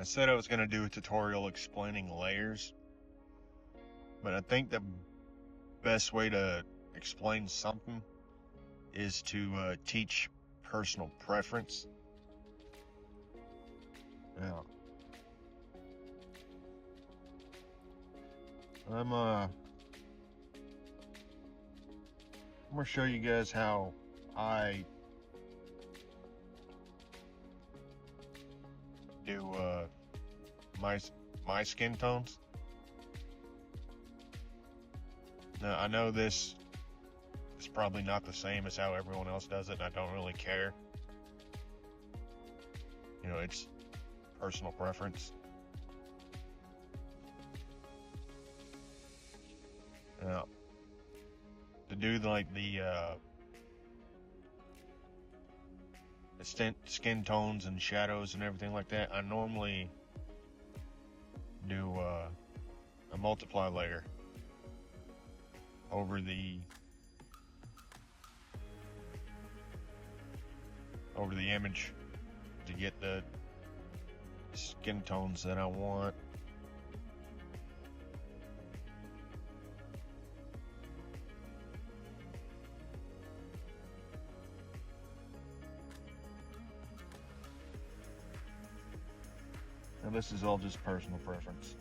said I was going to do a tutorial explaining layers, but I think the best way to explain something is to teach personal preference. Now, I'm going to show you guys how I do my skin tones. Now, I know this is probably not the same as how everyone else does it, and I don't really care. You know, it's personal preference. Now, to do like the skin tones and shadows and everything like that, I normally do a multiply layer over the image to get the skin tones that I want. And this is all just personal preference.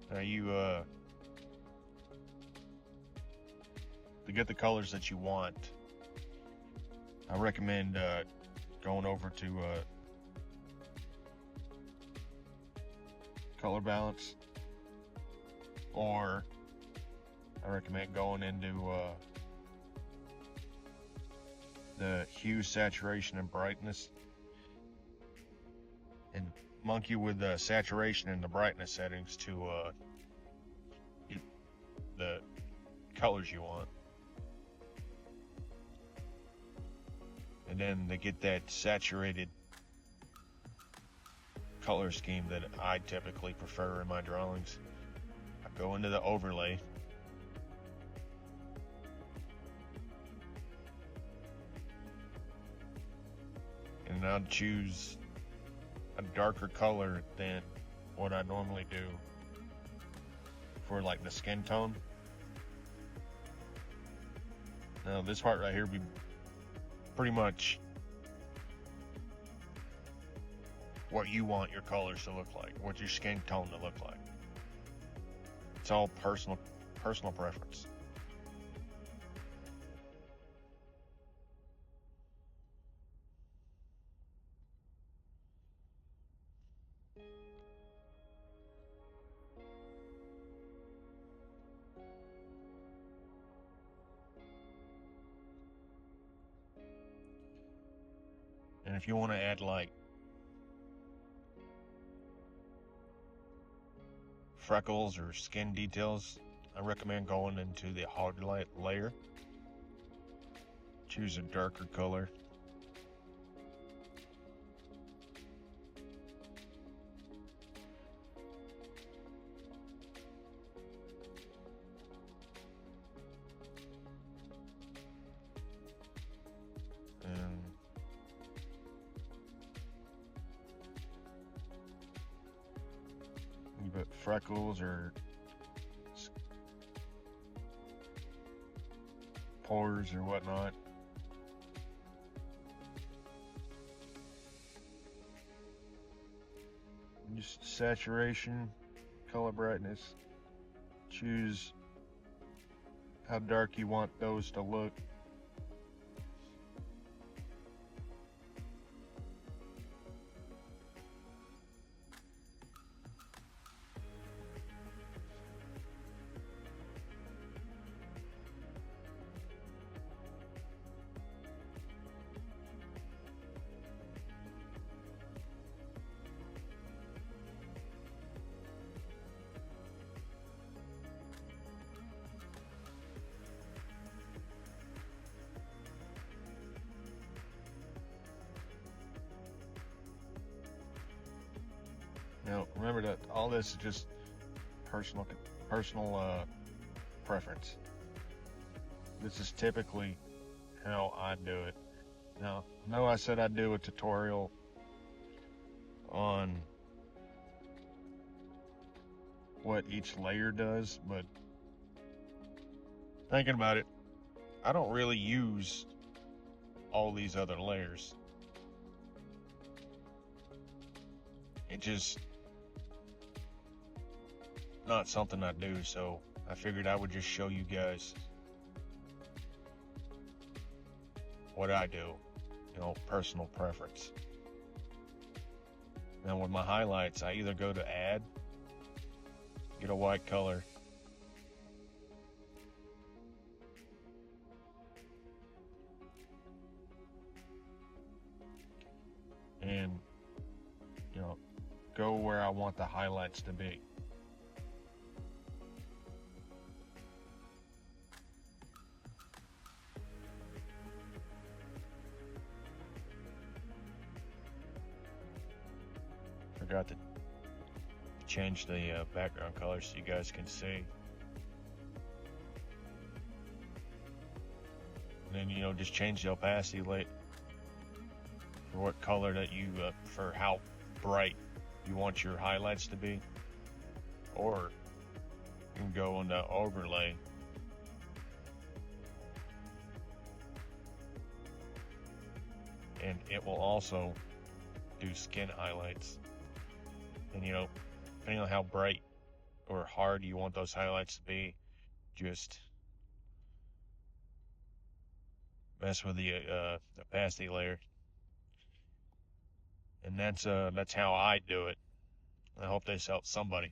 Now to get the colors that you want, I recommend going over to color balance, or I recommend going into the hue, saturation, and brightness, and monkey with the saturation and the brightness settings to get the colors you want. And then to get that saturated color scheme that I typically prefer in my drawings, I go into the overlay, and I'll choose a darker color than what I normally do for like the skin tone. Now this part right here would be pretty much what you want your colors to look like, what your skin tone to look like. It's all personal preference. And if you want to add like freckles or skin details, I recommend going into the highlight layer. Choose a darker color. And you put freckles or pores or whatnot. Just saturation, color brightness. Choose how dark you want those to look. Remember that all this is just personal preference. This is typically how I do it. Now, I know I said I'd do a tutorial on what each layer does, but thinking about it, I don't really use all these other layers. It just not something I do, so I figured I would just show you guys what I do, personal preference. Now with my highlights, I either go to add, get a white color, and go where I want the highlights to be. Forgot to change the background color so you guys can see. And then just change the opacity light for what color that you for how bright you want your highlights to be, or you can go into overlay and it will also do skin highlights. And depending on how bright or hard you want those highlights to be, just mess with the opacity layer. And that's how I do it. I hope this helps somebody.